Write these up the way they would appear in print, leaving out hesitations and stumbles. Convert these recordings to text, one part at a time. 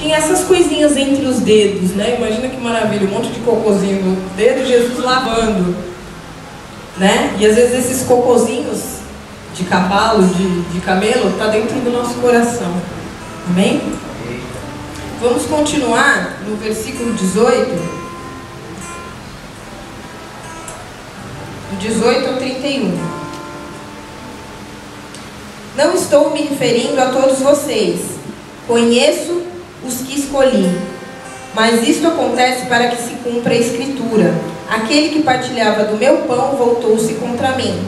tinha essas coisinhas entre os dedos, né? Imagina que maravilha, um monte de cocôzinho no dedo, Jesus lavando, né? E às vezes esses cocôzinhos de cavalo, de camelo, está dentro do nosso coração. Amém? Vamos continuar no versículo 18. Do 18 ao 31. Não estou me referindo a todos vocês. Conheço os que escolhi. Mas isto acontece para que se cumpra a Escritura. Aquele que partilhava do meu pão voltou-se contra mim.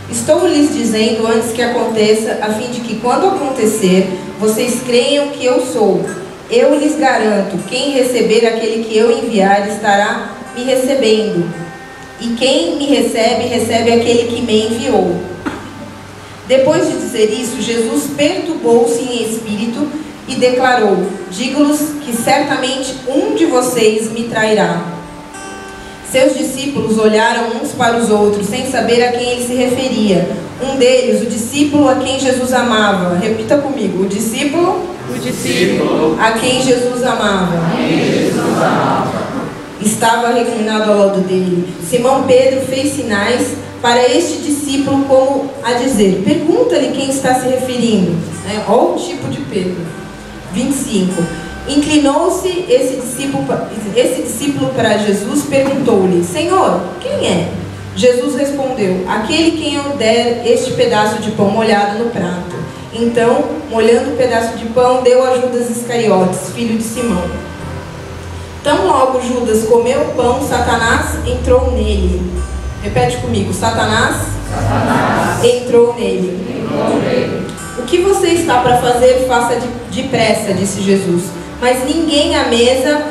Estou lhes dizendo antes que aconteça, a fim de que quando acontecer, vocês creiam que eu sou. Eu lhes garanto, quem receber aquele que eu enviar estará me recebendo. E quem me recebe, recebe aquele que me enviou. Depois de dizer isso, Jesus perturbou-se em espírito e declarou: digo-lhes que certamente um de vocês me trairá. Seus discípulos olharam uns para os outros, sem saber a quem ele se referia. Um deles, o discípulo a quem Jesus amava. Repita comigo: o discípulo a quem Jesus amava. Estava reclinado ao lado dele. Simão Pedro fez sinais para este discípulo, como a dizer: pergunta-lhe quem está se referindo. Olha o tipo de Pedro. 25. Inclinou-se esse discípulo para Jesus, perguntou-lhe: Senhor, quem é? Jesus respondeu: aquele quem eu der este pedaço de pão molhado no prato. Então, molhando o pedaço de pão, deu a Judas Iscariotes, filho de Simão. Tão logo Judas comeu o pão, Satanás entrou nele. Repete comigo: Satanás entrou nele. O que você está para fazer, faça depressa, disse Jesus. Mas ninguém à mesa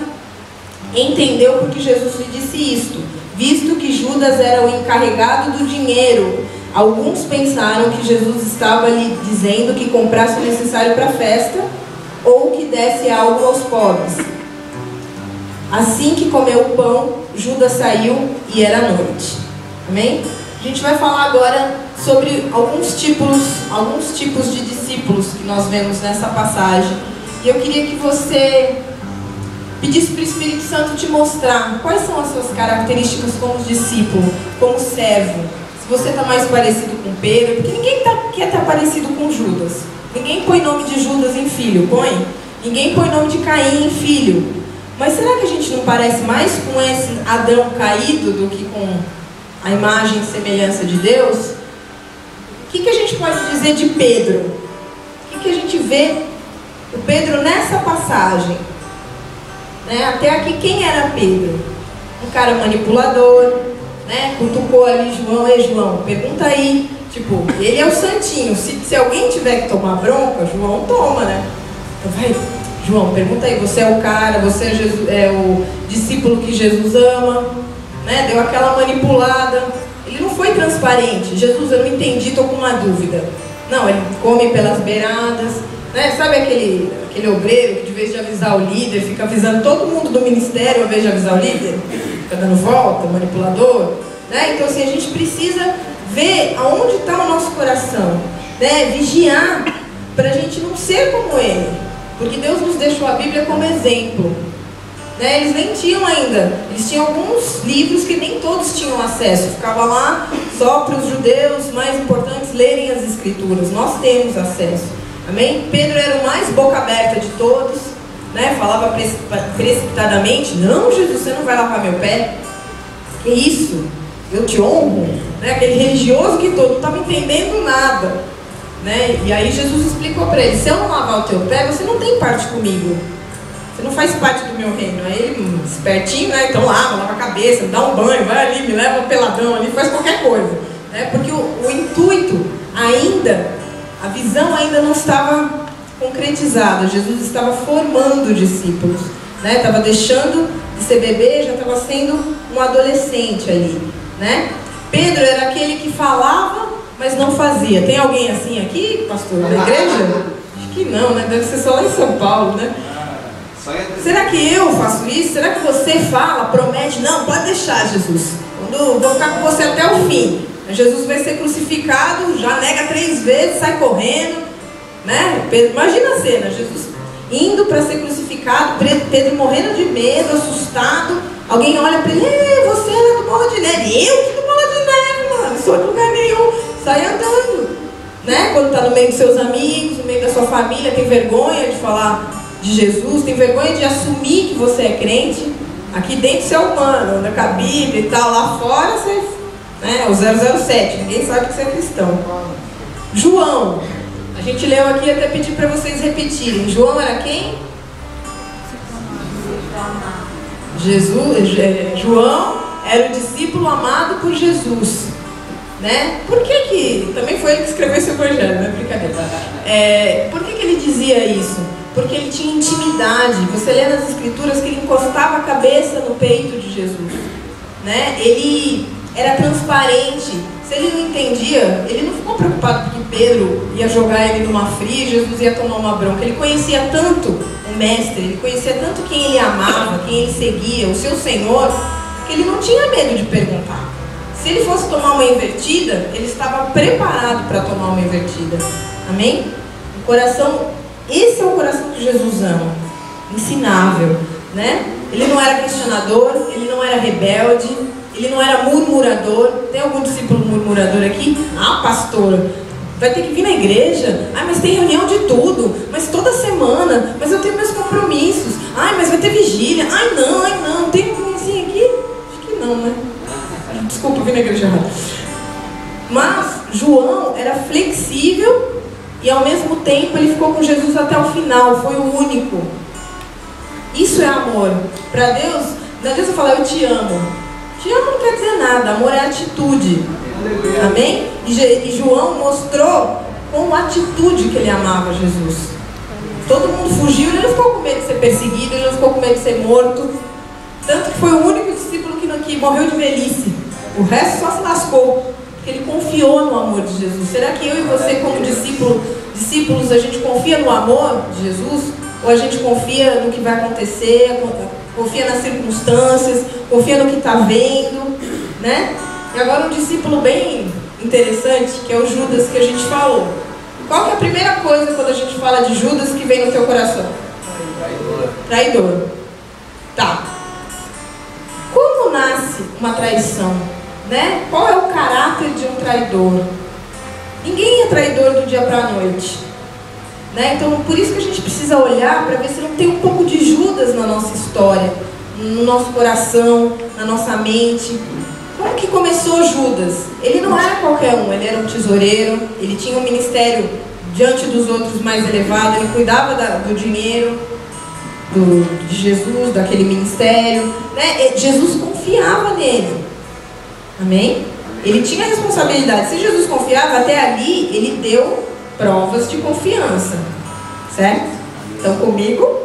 entendeu porque Jesus lhe disse isto, visto que Judas era o encarregado do dinheiro. Alguns pensaram que Jesus estava lhe dizendo que comprasse o necessário para a festa, ou que desse algo aos pobres. Assim que comeu o pão, Judas saiu e era noite. Amém? A gente vai falar agora sobre alguns tipos de discípulos que nós vemos nessa passagem. E eu queria que você pedisse para o Espírito Santo te mostrar quais são as suas características como discípulo, como servo. Se você está mais parecido com Pedro, porque ninguém quer estar parecido com Judas. Ninguém põe nome de Judas em filho, põe? Ninguém põe nome de Caim em filho. Mas será que a gente não parece mais com esse Adão caído do que com a imagem e semelhança de Deus? O que a gente pode dizer de Pedro? O que a gente vê o Pedro nessa passagem? Até aqui, quem era Pedro? Um cara manipulador, cutucou ali João: ei João, pergunta aí. Tipo, ele é o santinho, se alguém tiver que tomar bronca, João toma, né? Então vai, João, pergunta aí, você é o cara, você é o discípulo que Jesus ama, deu aquela manipulada. Ele não foi transparente. Jesus, eu não entendi, estou com uma dúvida. Não, ele come pelas beiradas, sabe aquele obreiro que de vez de avisar o líder, fica avisando todo mundo do ministério ao invés de avisar o líder? Fica dando volta, manipulador. Então assim, a gente precisa ver aonde está o nosso coração, vigiar para a gente não ser como ele, porque Deus nos deixou a Bíblia como exemplo. Eles nem tinham ainda, eles tinham alguns livros que nem todos tinham acesso, ficava lá só para os judeus mais importantes lerem as Escrituras. Nós temos acesso, amém? Pedro era o mais boca aberta de todos, falava precipitadamente: não, Jesus, você não vai lavar meu pé? Que isso? Eu te honro? Aquele religioso que todo não estava entendendo nada, E aí Jesus explicou para ele: se eu não lavar o teu pé, você não tem parte comigo. Você não faz parte do meu reino. Aí ele, espertinho, então lava a cabeça, me dá um banho, vai ali, me leva peladão ali, faz qualquer coisa. Porque o intuito ainda, a visão ainda não estava concretizada. Jesus estava formando discípulos, estava deixando de ser bebê, já estava sendo um adolescente ali, Pedro era aquele que falava, mas não fazia. Tem alguém assim aqui, pastor, na igreja? Acho que não, deve ser só lá em São Paulo, Será que eu faço isso? Será que você fala, promete? Não, pode deixar, Jesus. Vou ficar com você até o fim. Jesus vai ser crucificado, já nega 3 vezes, sai correndo, Pedro, imagina a cena, Jesus indo para ser crucificado, Pedro morrendo de medo, assustado. Alguém olha para ele: você era do Bola de Neve. Eu que do Bola de Neve, mano, não sou de lugar nenhum. Sai andando, né? Quando está no meio dos seus amigos, no meio da sua família, tem vergonha de falar de Jesus, tem vergonha de assumir que você é crente. Aqui dentro você é humano, anda com a Bíblia e tal. Lá fora você, né, o 007, ninguém sabe que você é cristão. João, a gente leu aqui, até pedi para vocês repetirem. João era quem? João era o discípulo amado por Jesus, né? Por que também foi ele que escreveu esse evangelho, né? Brincadeira. Por que ele dizia isso? Porque ele tinha intimidade. Você lê nas escrituras que ele encostava a cabeça no peito de Jesus, né? Ele era transparente. Se ele não entendia, ele não ficou preocupado porque Pedro ia jogar ele numa fria e Jesus ia tomar uma bronca. Ele conhecia tanto o mestre, ele conhecia tanto quem ele amava, quem ele seguia, o seu Senhor, que ele não tinha medo de perguntar. Se ele fosse tomar uma invertida, ele estava preparado para tomar uma invertida. Amém? O coração, esse é o coração que Jesus ama. Ensinável, né? Ele não era questionador, ele não era rebelde, ele não era murmurador. Tem algum discípulo murmurador aqui? Ah, pastor, vai ter que vir na igreja. Ah, mas tem reunião de tudo. Mas toda semana. Mas eu tenho meus compromissos. Ai, mas vai ter vigília. Ai, não. Tem um assim aqui? Acho que não, né? Desculpa, eu vim na igreja errada. Mas João era flexível e ao mesmo tempo ele ficou com Jesus até o final. Foi o único. Isso é amor. Para Deus, não adianta falar eu te amo. Te amo não quer dizer nada. Amor é atitude. Amém? E João mostrou com atitude que ele amava Jesus. Todo mundo fugiu, ele não ficou com medo de ser perseguido, ele não ficou com medo de ser morto. Tanto que foi o único discípulo que morreu de velhice. O resto só se lascou, porque ele confiou no amor de Jesus. Será que eu e você, como discípulos, a gente confia no amor de Jesus? Ou a gente confia no que vai acontecer, confia nas circunstâncias, confia no que está vendo, né? E agora um discípulo bem interessante, que é o Judas que a gente falou. Qual que é a primeira coisa quando a gente fala de Judas que vem no teu coração? Traidor. Tá. Como nasce uma traição? Né? Qual é o caráter de um traidor? Ninguém é traidor do dia para a noite. Né? Então, por isso que a gente precisa olhar para ver se não tem um pouco de Judas na nossa história, no nosso coração, na nossa mente. Como que começou Judas? Ele não era qualquer um, ele era um tesoureiro, ele tinha um ministério diante dos outros mais elevado, ele cuidava do dinheiro de Jesus, daquele ministério, né? Jesus confiava nele. Amém? Ele tinha responsabilidade. Se Jesus confiava, até ali ele deu provas de confiança. Certo? Estão comigo?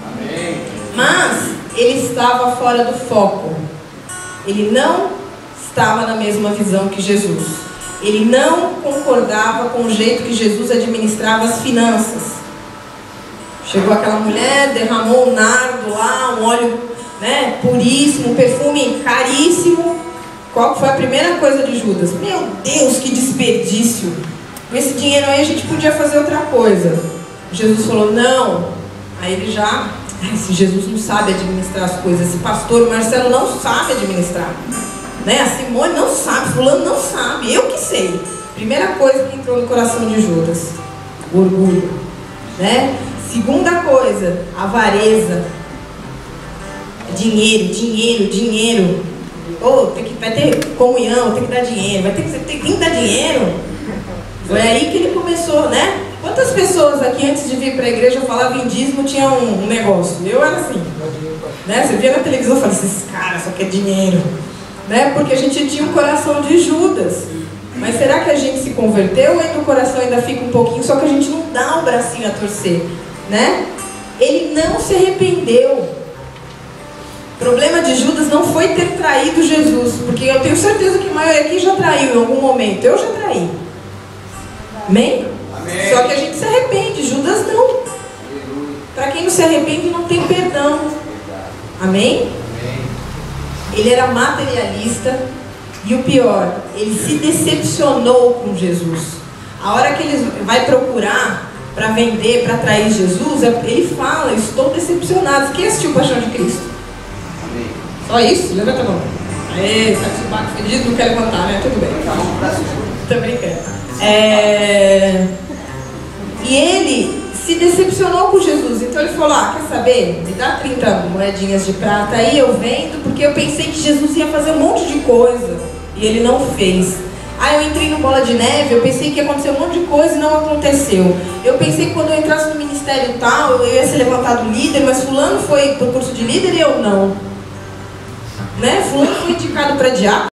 Amém. Mas ele estava fora do foco. Ele não estava na mesma visão que Jesus. Ele não concordava com o jeito que Jesus administrava as finanças. Chegou aquela mulher, derramou um nardo lá, um óleo, né, puríssimo, um perfume caríssimo. Qual foi a primeira coisa de Judas? Meu Deus, que desperdício! Com esse dinheiro aí a gente podia fazer outra coisa. Jesus falou, não. Aí ele já... Esse Jesus não sabe administrar as coisas. Esse pastor, o Marcelo, não sabe administrar. Né? A Simone não sabe, fulano não sabe. Eu que sei. Primeira coisa que entrou no coração de Judas. O orgulho. Né? Segunda coisa, avareza. Dinheiro. Oh, vai ter comunhão, tem que dar dinheiro. Tem que dar dinheiro. Foi aí que ele começou, né? Quantas pessoas aqui antes de vir para a igreja falavam em dízimo, tinha um negócio? Eu era assim, né? Você via na televisão e falava, esses caras só quer dinheiro, né? Porque a gente tinha um coração de Judas. Mas será que a gente se converteu ou ainda o coração ainda fica um pouquinho, só que a gente não dá o bracinho a torcer, né? Ele não se arrependeu. O problema de Judas não foi ter traído Jesus, porque eu tenho certeza que a maioria aqui já traiu em algum momento. Eu já traí. Amém? Amém. Só que a gente se arrepende, Judas não. Para quem não se arrepende não tem perdão. Amém? Amém. Ele era materialista e o pior, ele se decepcionou com Jesus. A hora que ele vai procurar para vender, para atrair Jesus, ele fala, estou decepcionado. Quem assistiu Paixão de Cristo? Amém. Só isso? Levanta a mão. Aê, tá com o sovaco fedido, não quer levantar, né? Tudo bem. Tô brincando. E ele se decepcionou com Jesus, então ele falou, quer saber? Me dá 30 moedinhas de prata aí, eu vendo, porque eu pensei que Jesus ia fazer um monte de coisa, e ele não fez. Aí eu entrei no Bola de Neve, eu pensei que ia acontecer um monte de coisa e não aconteceu. Eu pensei que quando eu entrasse no ministério tal, eu ia ser levantado líder, mas fulano foi pro curso de líder e eu não. Né? Fulano foi indicado para diácono.